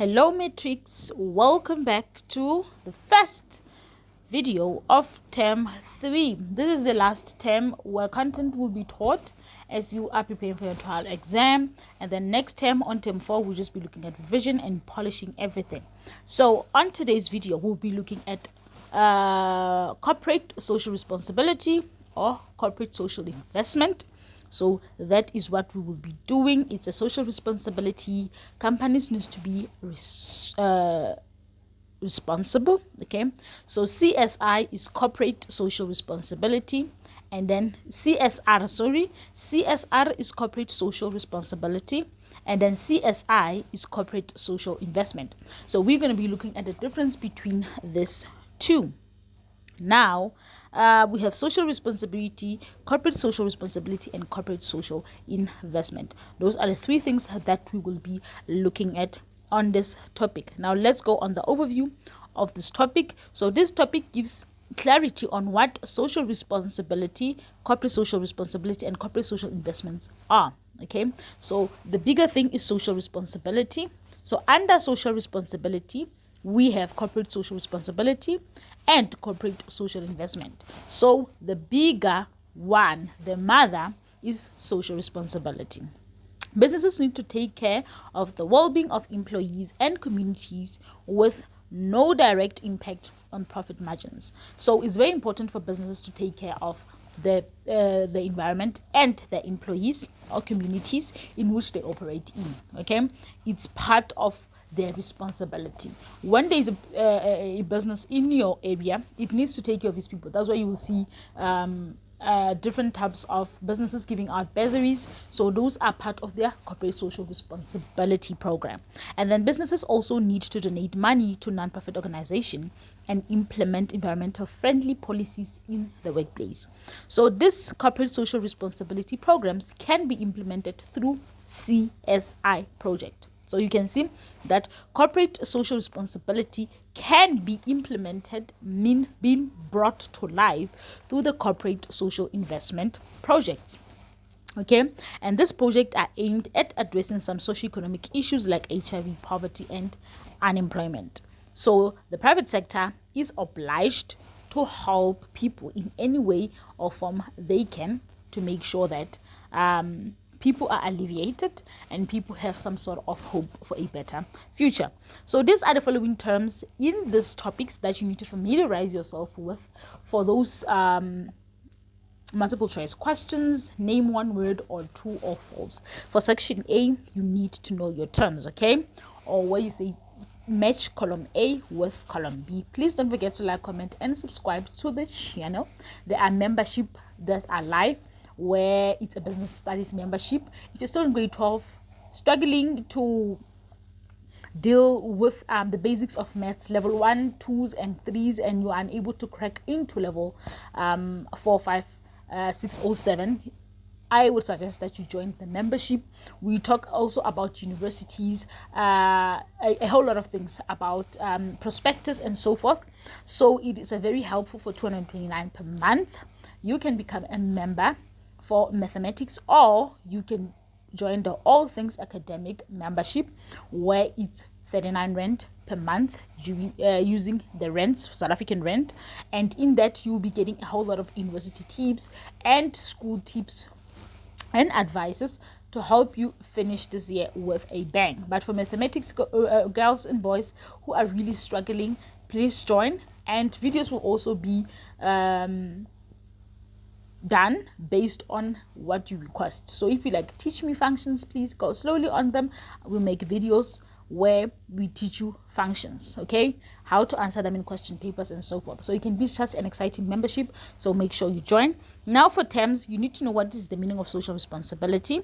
Hello Matrix, welcome back to the first video of term 3. This is the last term where content will be taught as you are preparing for your trial exam, and then next term on term 4 we'll just be looking at revision and polishing everything. So on today's video we'll be looking at corporate social responsibility or corporate social investment. So that is what we will be doing. It's a social responsibility. Companies need to be responsible. Okay, so CSI is corporate social responsibility, and then CSR is corporate social responsibility, and then CSI is corporate social investment. So we're going to be looking at the difference between these two. Now, we have social responsibility, corporate social responsibility, and corporate social investment. Those are the three things that we will be looking at on this topic. Now, let's go on the overview of this topic. So, this topic gives clarity on what social responsibility, corporate social responsibility, and corporate social investments are. Okay, so the bigger thing is social responsibility. So, under social responsibility, we have corporate social responsibility and corporate social investment. So the bigger one, the mother, is social responsibility. Businesses need to take care of the well-being of employees and communities with no direct impact on profit margins. So it's very important for businesses to take care of the environment and the employees or communities in which they operate in. Okay, it's part of their responsibility. When there is a business in your area, it needs to take care of its people. That's why you will see different types of businesses giving out bursaries. So those are part of their corporate social responsibility program. And then businesses also need to donate money to non-profit organizations and implement environmental friendly policies in the workplace. So this corporate social responsibility programs can be implemented through CSI project. So you can see that corporate social responsibility can be implemented, being brought to life through the corporate social investment project. Okay, and this project are aimed at addressing some socioeconomic issues like HIV, poverty, and unemployment. So the private sector is obliged to help people in any way or form they can to make sure that people are alleviated and people have some sort of hope for a better future. So these are the following terms in these topics that you need to familiarize yourself with for those multiple choice questions. Name one word or true or false. For section A, you need to know your terms, okay? Or where you say match column A with column B. Please don't forget to like, comment, and subscribe to the channel. There are membership that are live, where it's a business studies membership. If you're still in grade 12, struggling to deal with the basics of maths, level 1, 2s, and 3s, and you are unable to crack into level 4, 5, 6, or 7, I would suggest that you join the membership. We talk also about universities, a whole lot of things about prospectus and so forth. So it is a very helpful for 229 per month. You can become a member for mathematics, or you can join the all things academic membership, where it's 39 rand per month using the rents, South African rent, and in that you'll be getting a whole lot of university tips and school tips and advices to help you finish this year with a bang. But for mathematics girls and boys who are really struggling, please join, and videos will also be done based on what you request. So if you like teach me functions, please go slowly on them. We'll make videos where we teach you functions, okay, how to answer them in question papers and so forth. So it can be such an exciting membership, so make sure you join. Now for terms, you need to know what is the meaning of social responsibility.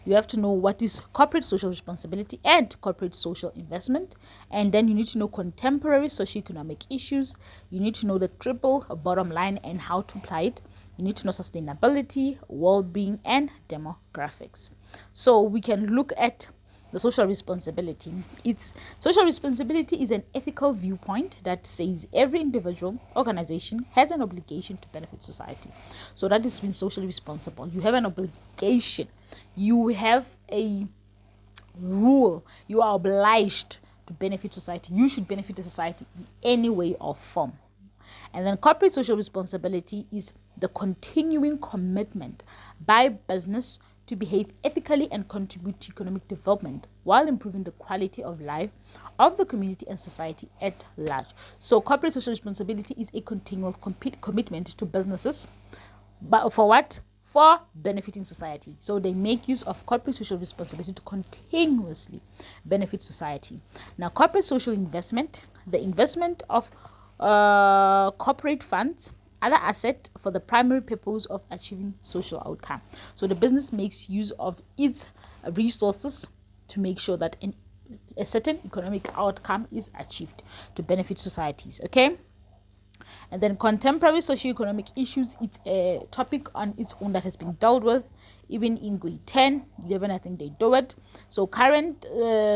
You have to know what is corporate social responsibility and corporate social investment. And then you need to know contemporary socioeconomic issues. You need to know the triple bottom line and how to apply it. You need to know sustainability, well-being, and demographics. So we can look at the social responsibility. Social responsibility is an ethical viewpoint that says every individual organization has an obligation to benefit society. So that is being socially responsible. You have an obligation. You have a rule. You are obliged to benefit society. You should benefit the society in any way or form. And then corporate social responsibility is the continuing commitment by business to behave ethically and contribute to economic development while improving the quality of life of the community and society at large. So corporate social responsibility is a continual commitment to businesses, but for what? For benefiting society. So they make use of corporate social responsibility to continuously benefit society. Now, corporate social investment, the investment of corporate funds, other asset for the primary purpose of achieving social outcome. So the business makes use of its resources to make sure that a certain economic outcome is achieved to benefit societies. Okay. And then contemporary socio-economic issues, it's a topic on its own that has been dealt with even in grade 10, 11, I think they do it. So current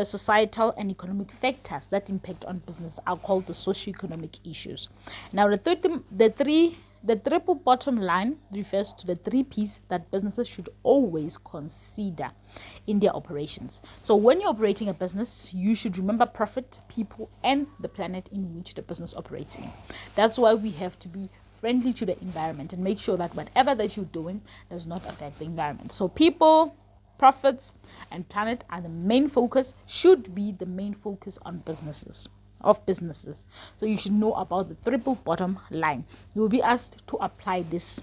societal and economic factors that impact on business are called the socio-economic issues. Now the triple bottom line refers to the 3 P's that businesses should always consider in their operations. So when you're operating a business, you should remember profit, people, and the planet in which the business operates in. That's why we have to be friendly to the environment and make sure that whatever that you're doing does not affect the environment. So people, profits, and planet are the main focus, should be the main focus on businesses. So you should know about the triple bottom line. You will be asked to apply this.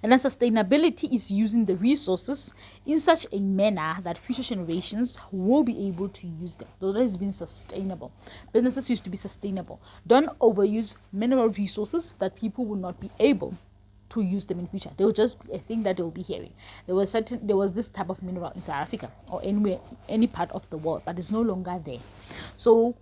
And then sustainability is using the resources in such a manner that future generations will be able to use them. So that is being sustainable. Businesses used to be sustainable. Don't overuse mineral resources that people will not be able to use them in future. They will just be a thing that they will be hearing. There was this type of mineral in South Africa or anywhere, any part of the world, but it's no longer there. So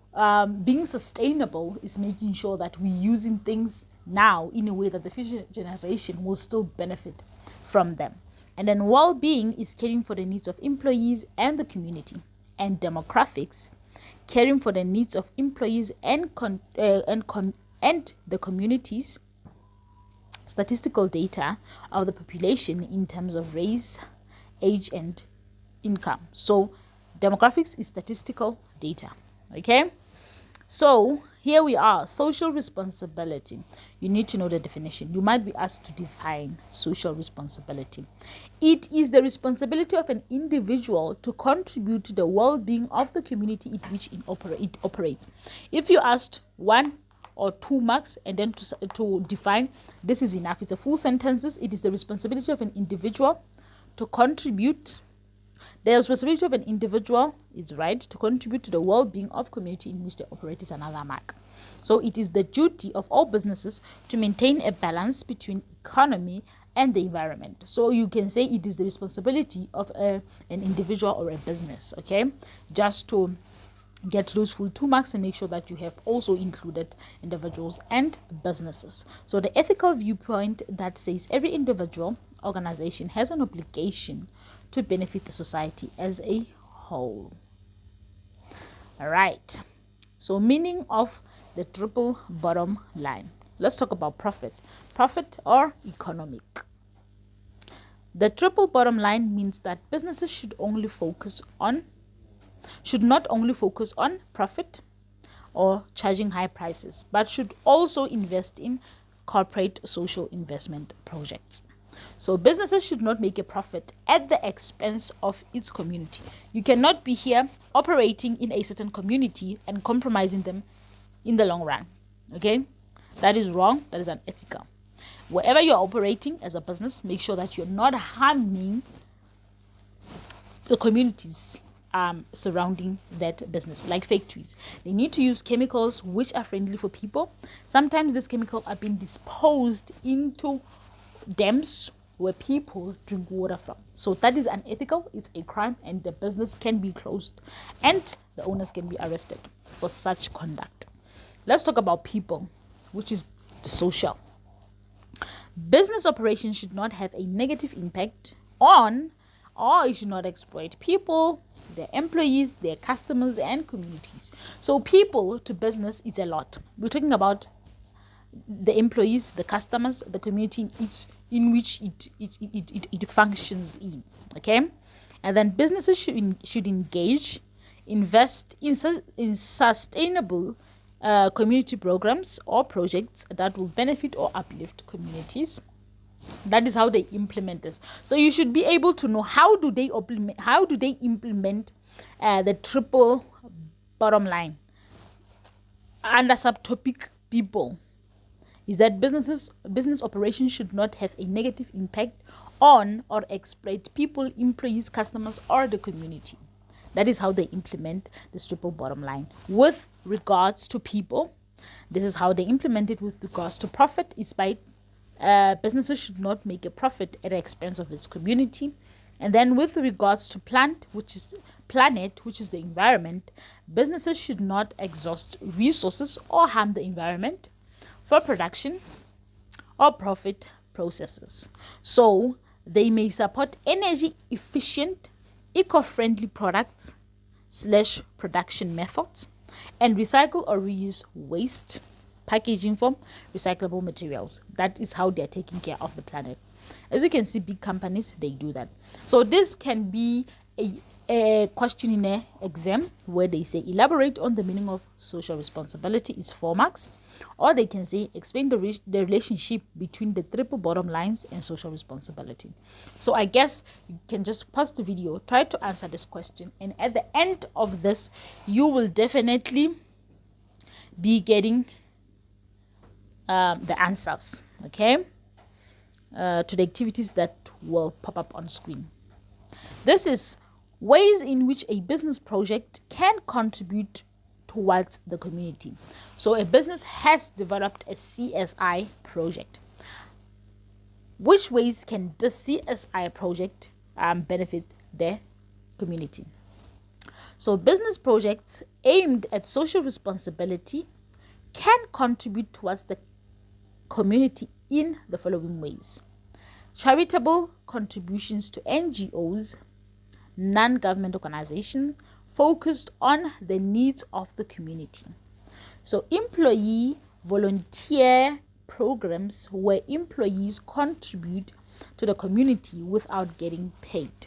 being sustainable is making sure that we're using things now in a way that the future generation will still benefit from them. And then well-being is caring for the needs of employees and the community. And demographics, caring for the needs of employees and the communities. Statistical data of the population in terms of race, age, and income. So demographics is statistical data. Okay, so here we are. Social responsibility, you need to know the definition. You might be asked to define social responsibility. It is the responsibility of an individual to contribute to the well-being of the community in which it operates. If you asked 1 or 2 marks and then to define, this is enough. It's a full sentences. It is the responsibility of an individual to contribute. The responsibility of an individual is right to contribute to the well-being of community in which they operate is another mark. So it is the duty of all businesses to maintain a balance between economy and the environment. So you can say it is the responsibility of an individual or a business. Okay, just to get those full 2 marks and make sure that you have also included individuals and businesses. So the ethical viewpoint that says every individual organization has an obligation to benefit the society as a whole. All right. So meaning of the triple bottom line. Let's talk about profit or economic. The triple bottom line means that businesses should not only focus on profit or charging high prices, but should also invest in corporate social investment projects. So businesses should not make a profit at the expense of its community. You cannot be here operating in a certain community and compromising them in the long run. Okay, that is wrong. That is unethical. Wherever you're operating as a business, make sure that you're not harming the communities surrounding that business, like factories. They need to use chemicals which are friendly for people. Sometimes these chemicals are being disposed into dams where people drink water from. So that is unethical. It's a crime, and the business can be closed and the owners can be arrested for such conduct. Let's talk about people, which is the social. Business operations should not have a negative impact on, or it should not exploit people, their employees, their customers, and communities. So people to business is a lot. We're talking about the employees, the customers, the community in which it functions in. Okay, and then businesses should engage invest in sustainable community programs or projects that will benefit or uplift communities. That is how they implement this. So you should be able to know how do they implement the triple bottom line. Under subtopic people is that business operations should not have a negative impact on or exploit people, employees, customers, or the community. That is how they implement this triple bottom line. With regards to people, this is how they implement it. With regards to profit, is by businesses should not make a profit at the expense of its community. And then with regards to planet, which is the environment, businesses should not exhaust resources or harm the environment for production or profit processes. So they may support energy efficient, eco-friendly products / production methods, and recycle or reuse waste packaging from recyclable materials. That is how they are taking care of the planet. As you can see, big companies, they do that. So this can be a question in an exam where they say elaborate on the meaning of social responsibility is 4 marks, or they can say explain the relationship between the triple bottom lines and social responsibility. So I guess you can just pause the video, try to answer this question, and at the end of this you will definitely be getting the answers, okay, to the activities that will pop up on screen. This is ways in which a business project can contribute towards the community. So a business has developed a CSI project. Which ways can this CSI project benefit the community? So business projects aimed at social responsibility can contribute towards the community in the following ways: charitable contributions to NGOs, non-government organizations focused on the needs of the community. So employee volunteer programs where employees contribute to the community without getting paid,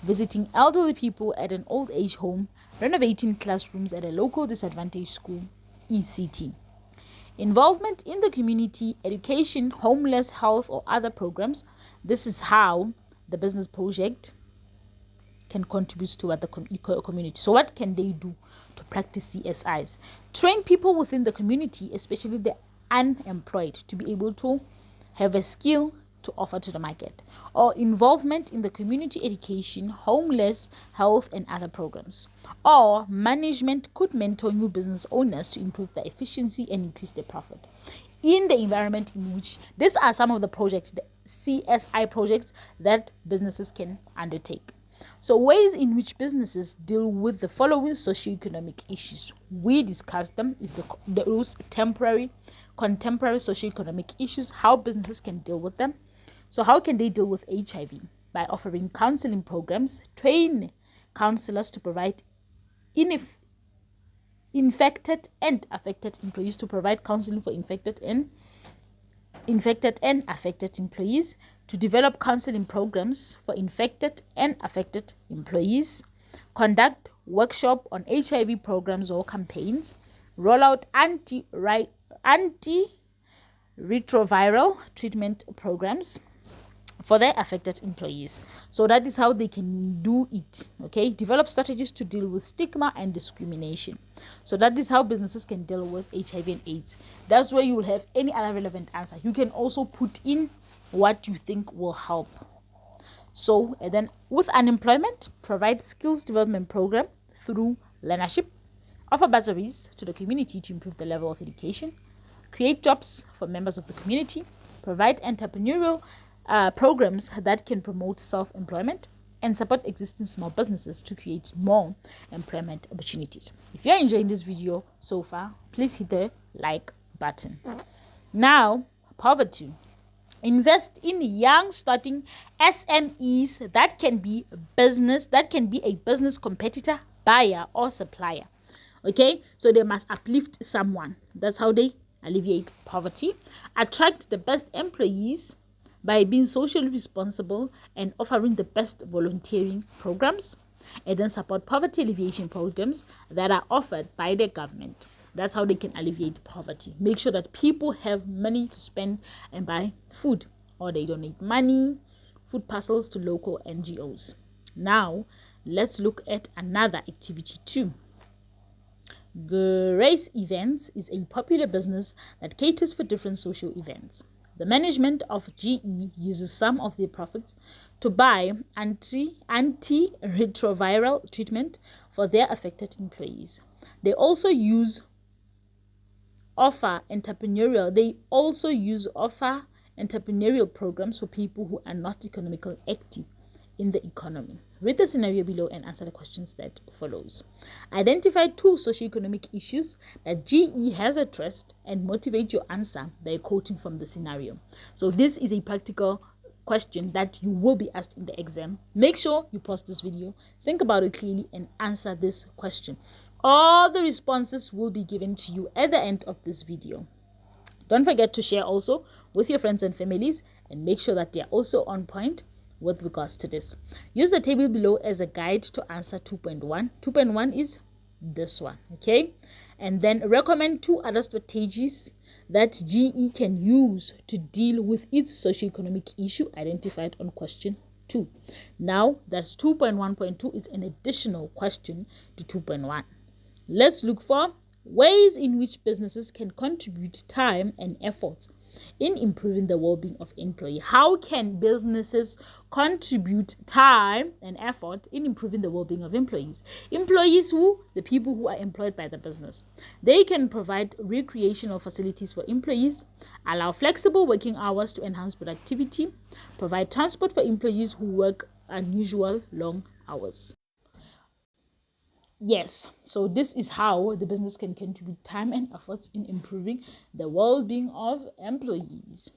visiting elderly people at an old age home, renovating classrooms at a local disadvantaged school, ECT. Involvement in the community, education, homeless, health, or other programs. This is how the business project can contribute toward the community. So what can they do to practice CSIs? Train people within the community, especially the unemployed, to be able to have a skill to offer to the market. Or involvement in the community education, homeless, health, and other programs. Or management could mentor new business owners to improve their efficiency and increase their profit. In the environment in which these are some of the projects, the CSI projects that businesses can undertake. So ways in which businesses deal with the following socioeconomic issues. We discussed them, is those contemporary socioeconomic issues, how businesses can deal with them. So how can they deal with HIV? By offering counseling programs, train counselors to provide infected and affected employees, to provide counseling for infected and affected employees, to develop counseling programs for infected and affected employees, conduct workshop on HIV programs or campaigns, roll out antiretroviral treatment programs for their affected employees. So that is how they can do it. Okay, develop strategies to deal with stigma and discrimination. So that is how businesses can deal with HIV and AIDS. That's where you will have any other relevant answer. You can also put in what you think will help. So, and then with unemployment, provide skills development program through learnership, offer bursaries to the community to improve the level of education, create jobs for members of the community, provide entrepreneurial programs that can promote self-employment, and support existing small businesses to create more employment opportunities. If you're enjoying this video so far, please hit the like button. Now, poverty. Invest in young starting SMEs that can be a business competitor, buyer, or supplier. Okay, so they must uplift someone. That's how they alleviate poverty. Attract the best employees by being socially responsible and offering the best volunteering programs. and then support poverty alleviation programs that are offered by the government. That's how they can alleviate poverty. Make sure that people have money to spend and buy food, or they donate money, food parcels to local NGOs. Now, let's look at another activity too. Grace Events is a popular business that caters for different social events. The management of GE uses some of their profits to buy antiretroviral treatment for their affected employees. They also use offer entrepreneurial programs for people who are not economically active in the economy. Read the scenario below and answer the questions that follows. Identify 2 socioeconomic issues that GE has addressed and motivate your answer by quoting from the scenario. So this is a practical question that you will be asked in the exam. Make sure you pause this video, think about it clearly, and answer this question. All the responses will be given to you at the end of this video. Don't forget to share also with your friends and families, and make sure that they are also on point with regards to this. Use the table below as a guide to answer 2.1. 2.1 is this one, okay? And then recommend 2 other strategies that GE can use to deal with its socioeconomic issue identified on question 2. Now, that's 2.1.2 is an additional question to 2.1. Let's look for ways in which businesses can contribute time and effort in improving the well-being of employees. How can businesses contribute time and effort in improving the well-being of employees? Employees the people who are employed by the business. They can provide recreational facilities for employees, allow flexible working hours to enhance productivity, provide transport for employees who work unusual long hours. Yes, so this is how the business can contribute time and efforts in improving the well-being of employees.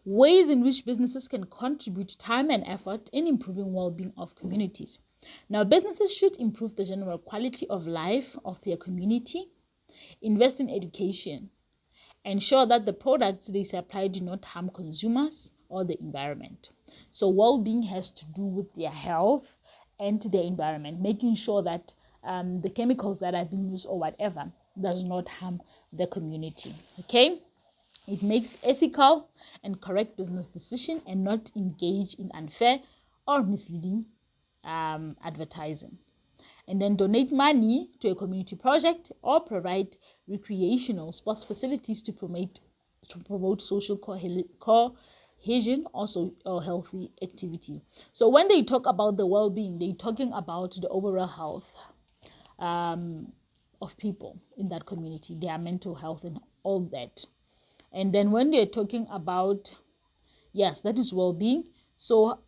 Ways in which businesses can contribute time and effort in improving well-being of communities. Now, businesses should improve the general quality of life of their community, invest in education, ensure that the products they supply do not harm consumers or the environment. So well-being has to do with their health and the environment, making sure that the chemicals that are being used or whatever does not harm the community. Okay, it makes ethical and correct business decision and not engage in unfair or misleading advertising. And then donate money to a community project or provide recreational sports facilities to promote social cohesion, also a healthy activity. So when they talk about the well-being, they're talking about the overall health of people in that community, their mental health and all that. And then when they're talking about, yes, that is well-being. So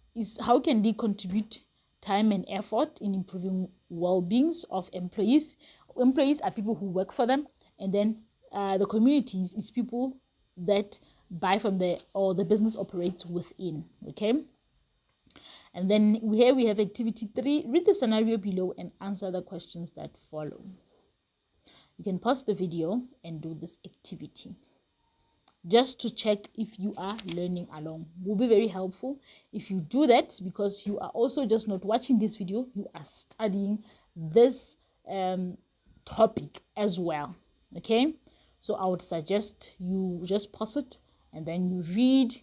how can they contribute time and effort in improving well-beings of employees? Employees are people who work for them, and then the communities is people that buy from the business operates within. Okay, and then here we have activity 3. Read the scenario below and answer the questions that follow. You can pause the video and do this activity just to check if you are learning along. Will be very helpful if you do that, because you are also just not watching this video, you are studying this topic as well. Okay, so I would suggest you just pause it and then you read.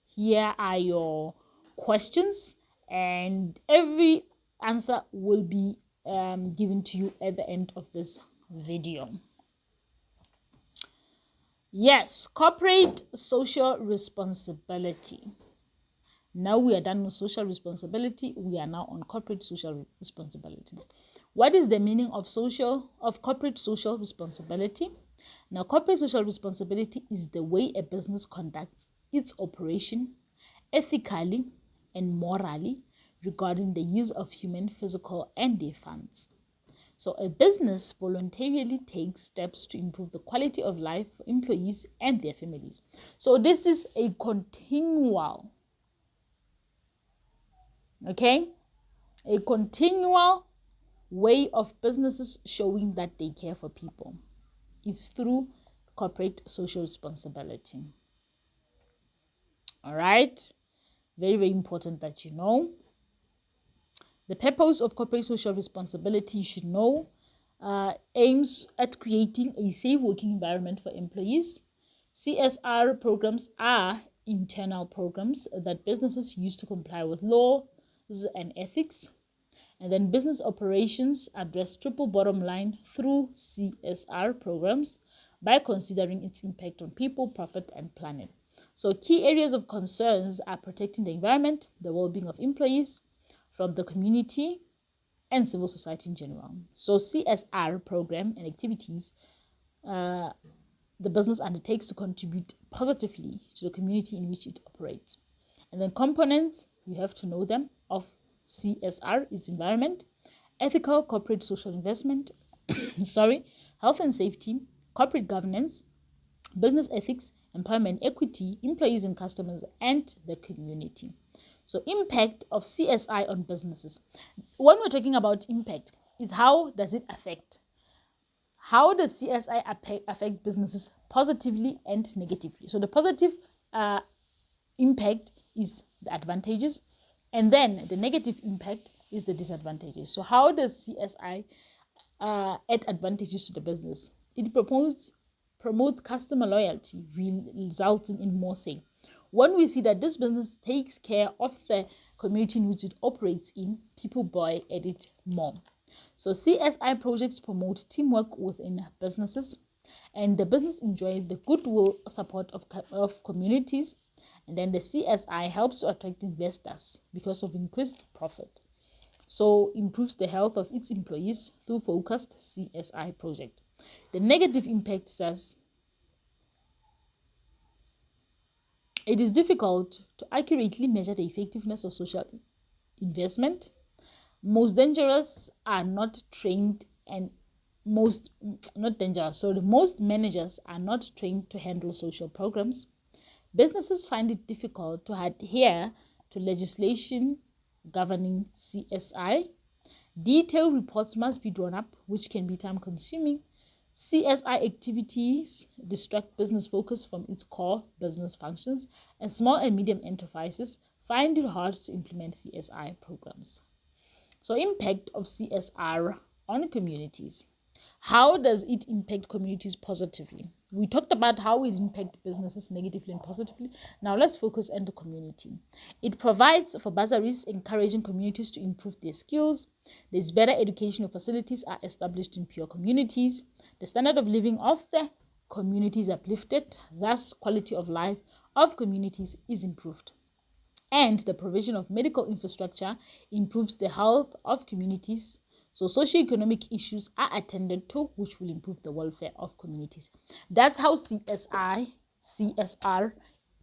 Here are your questions, and every answer will be given to you at the end of this video. Yes, corporate social responsibility. Now we are done with social responsibility. We are now on corporate social responsibility. What is the meaning of corporate social responsibility? Now, corporate social responsibility is the way a business conducts its operation ethically and morally regarding the use of human, physical, and their funds. So a business voluntarily takes steps to improve the quality of life for employees and their families. So this is a continual, a continual way of businesses showing that they care for people. It's through corporate social responsibility. All right, very, very important that you know. The purpose of corporate social responsibility, you should know, aims at creating a safe working environment for employees. CSR programs are internal programs that businesses use to comply with laws and ethics. And then business operations address triple bottom line through CSR programs by considering its impact on people, profit, and planet. So key areas of concerns are protecting the environment, the well-being of employees, from the community, and civil society in general. So CSR program and activities the business undertakes to contribute positively to the community in which it operates. And then components, you have to know them, of CSR is environment, ethical corporate social investment, health and safety, corporate governance, business ethics, employment equity, employees and customers, and the community. So impact of CSI on businesses. When we're talking about impact, is how does it affect? How does CSI affect businesses positively and negatively? So the positive impact is the advantages, and then the negative impact is the disadvantages. So how does CSI add advantages to the business? It promotes customer loyalty, resulting in more sales. When we see that this business takes care of the community in which it operates in, people buy at it more. So CSI projects promote teamwork within businesses, and the business enjoys the goodwill support of communities. And then the CSI helps to attract investors because of increased profit. So improves the health of its employees through focused CSI project. The negative impact says it is difficult to accurately measure the effectiveness of social investment. Most dangerous are not trained and most managers are not trained to handle social programs. Businesses find it difficult to adhere to legislation governing CSI. Detailed reports must be drawn up, which can be time consuming. CSI activities distract business focus from its core business functions, and small and medium enterprises find it hard to implement CSI programs. So impact of CSR on communities. How does it impact communities positively? We talked about how it impacts businesses negatively and positively. Now let's focus on the community. It provides for bursaries, encouraging communities to improve their skills. There's better educational facilities are established in poor communities. The standard of living of the communities uplifted. Thus, quality of life of communities is improved. And the provision of medical infrastructure improves the health of communities. So socioeconomic issues are attended to, which will improve the welfare of communities. That's how CSR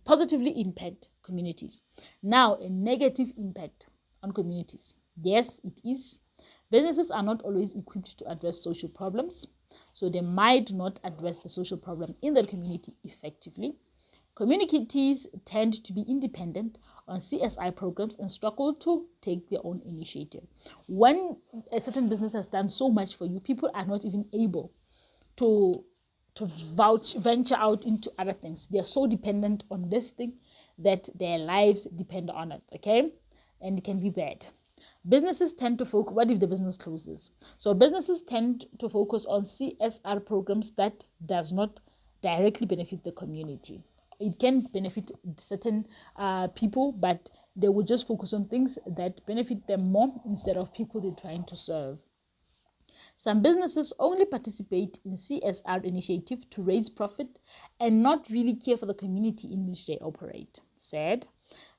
positively impact communities. Now, a negative impact on communities. Yes, it is. Businesses are not always equipped to address social problems, so they might not address the social problem in their community effectively. Communities tend to be independent on CSI programs and struggle to take their own initiative. When a certain business has done so much for you, people are not even able to venture out into other things. They are so dependent on this thing that their lives depend on it, okay? And it can be bad. Businesses tend to focus, what if the business closes? So businesses tend to focus on CSR programs that does not directly benefit the community. It can benefit certain people, but they will just focus on things that benefit them more instead of people they're trying to serve. Some businesses only participate in CSR initiative to raise profit and not really care for the community in which they operate. Said,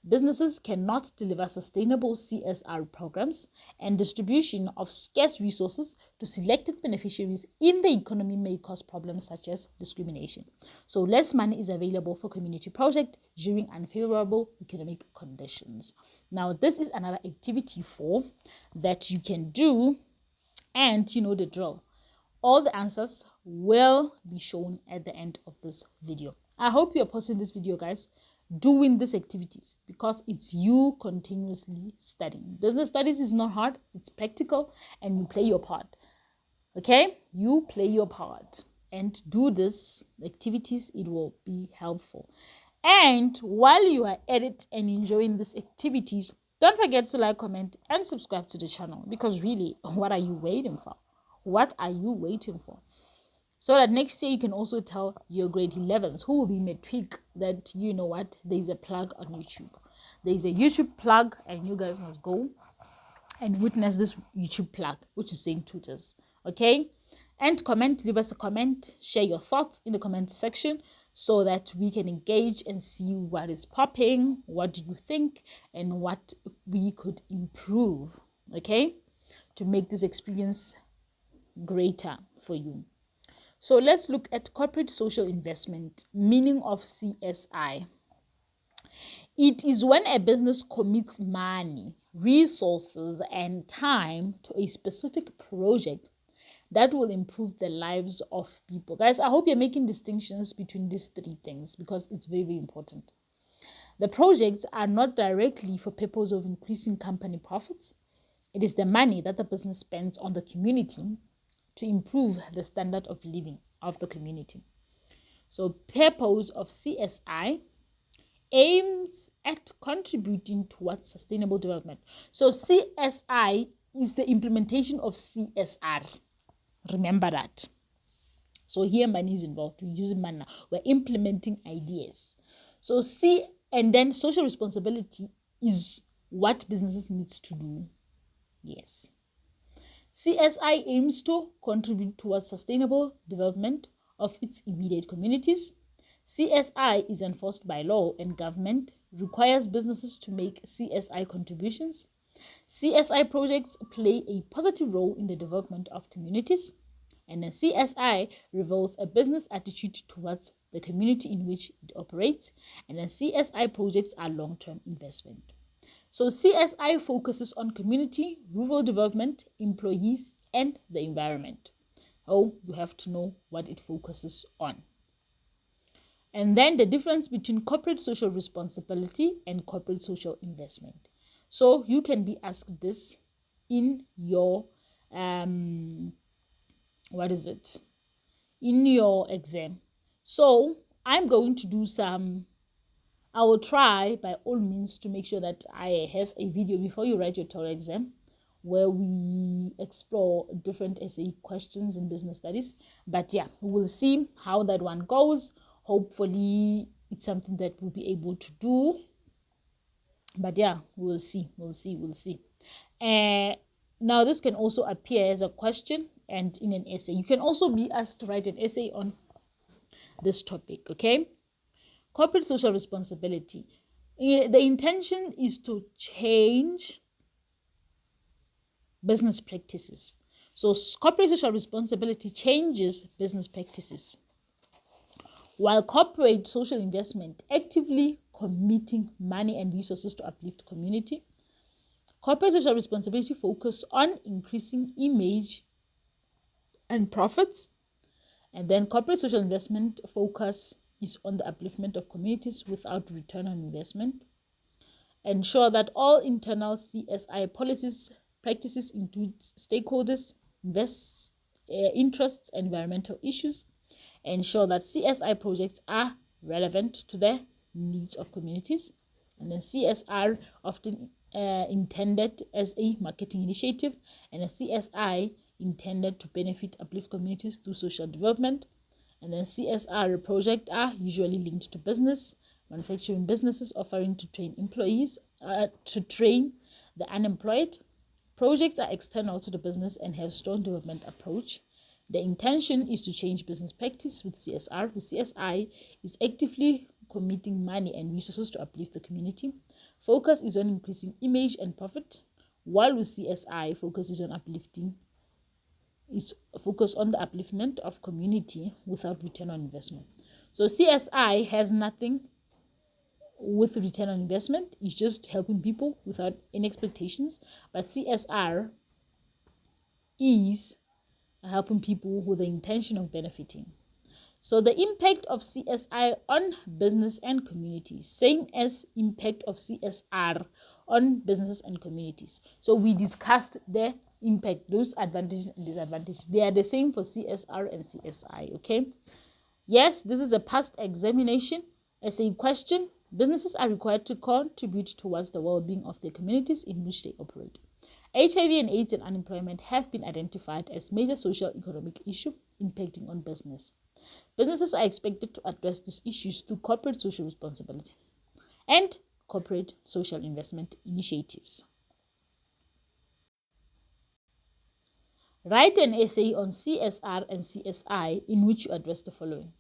businesses cannot deliver sustainable CSR programs, and distribution of scarce resources to selected beneficiaries in the economy may cause problems such as discrimination. So less money is available for community projects during unfavorable economic conditions. Now, this is another activity that you can do, and you know the drill. All the answers will be shown at the end of this video. I hope you're pausing this video, guys, doing these activities, because it's you continuously studying. Business studies is not hard, it's practical, and you play your part. Okay, you play your part and do these activities. It will be helpful. And while you are at it and enjoying these activities, Don't forget to like, comment, and subscribe to the channel, because really, what are you waiting for? What are you waiting for? So that next year you can also tell your grade 11s who will be matric that, you know what, there's a plug on YouTube. There's a YouTube plug, and you guys must go and witness this YouTube plug, which is St. Tutors. Okay? And comment, leave us a comment, share your thoughts in the comment section so that we can engage and see what is popping, what do you think, and what we could improve, okay, to make this experience greater for you. So let's look at corporate social investment, meaning of CSI. It is when a business commits money, resources, and time to a specific project that will improve the lives of people. Guys, I hope you're making distinctions between these three things, because it's very, very important. The projects are not directly for purpose of increasing company profits. It is the money that the business spends on the community to improve the standard of living of the community. So purpose of CSI aims at contributing towards sustainable development. So CSI is the implementation of CSR. Remember that. So here money is involved. We're using money now. We're implementing ideas. So and then social responsibility is what businesses needs to do. Yes. CSI aims to contribute towards sustainable development of its immediate communities. CSI is enforced by law, and government requires businesses to make CSI contributions. CSI projects play a positive role in the development of communities, and a CSI reveals a business attitude towards the community in which it operates, and a CSI projects are long-term investment. So CSI focuses on community, rural development, employees, and the environment. Oh, you have to know what it focuses on. And then the difference between corporate social responsibility and corporate social investment. So you can be asked this in your in your exam. So I'm going to do I will try by all means to make sure that I have a video before you write your TOEFL exam where we explore different essay questions in business studies. But yeah, we'll see how that one goes. Hopefully it's something that we'll be able to do. But yeah, we'll see. Now this can also appear as a question and in an essay. You can also be asked to write an essay on this topic, okay? Corporate social responsibility. The intention is to change business practices. So corporate social responsibility changes business practices, while corporate social investment actively committing money and resources to uplift community. Corporate social responsibility focus on increasing image and profits, and then corporate social investment focus is on the upliftment of communities without return on investment. Ensure that all internal CSI policies, practices include stakeholders, interests, and environmental issues. Ensure that CSI projects are relevant to the needs of communities. And then CSR often intended as a marketing initiative, and a CSI intended to benefit uplift communities through social development. And then CSR projects are usually linked to business, manufacturing businesses offering to train employees, to train the unemployed. Projects are external to the business and have strong development approach. The intention is to change business practice with CSR. With CSI is actively committing money and resources to uplift the community. Focus is on increasing image and profit, while with CSI, focus is on uplifting. It's focus on the upliftment of community without return on investment. So CSI has nothing with return on investment. It's just helping people without any expectations. But CSR is helping people with the intention of benefiting. So the impact of CSI on business and communities, same as impact of CSR on businesses and communities. So we discussed the impact, those advantages and disadvantages. They are the same for CSR and CSI, okay? Yes, this is a past examination essay question Businesses are required to contribute towards the well-being of the communities in which they operate. HIV and AIDS and unemployment have been identified as major social economic issues impacting on business. Businesses are expected to address these issues through corporate social responsibility and corporate social investment initiatives. Write an essay on CSR and CSI in which you address the following.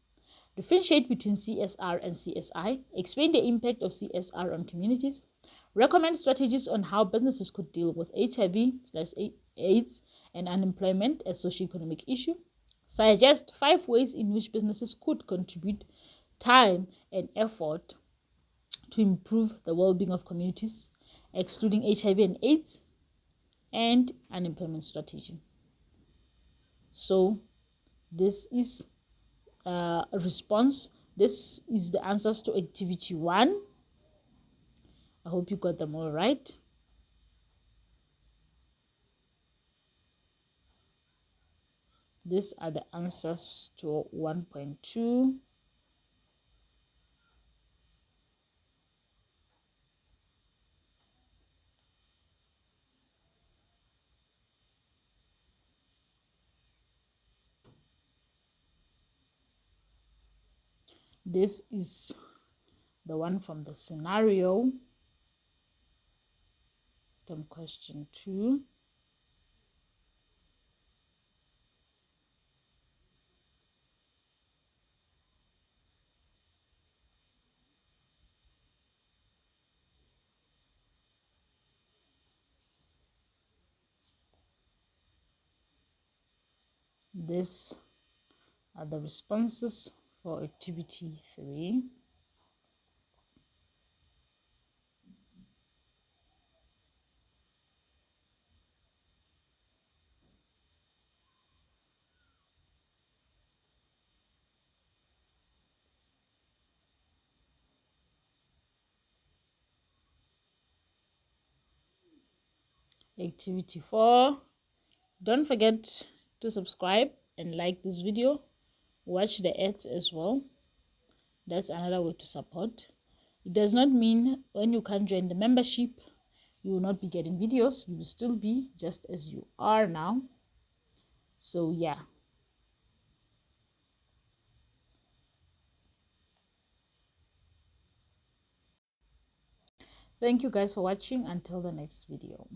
Differentiate between CSR and CSI. Explain the impact of CSR on communities. Recommend strategies on how businesses could deal with HIV/AIDS and unemployment as socio-economic issue. Suggest 5 ways in which businesses could contribute time and effort to improve the well-being of communities, excluding HIV and AIDS and unemployment strategy. So this is a response. This is the answers to activity 1. I hope you got them all right. These are the answers to 1.2. This is the one from the scenario. Term question 2. These are the responses for activity 3. Activity 4. Don't forget to subscribe and like this video. Watch the ads as well. That's another way to support. It does not mean when you can't join the membership, you will not be getting videos. You will still be just as you are now. So yeah. Thank you guys for watching. Until the next video.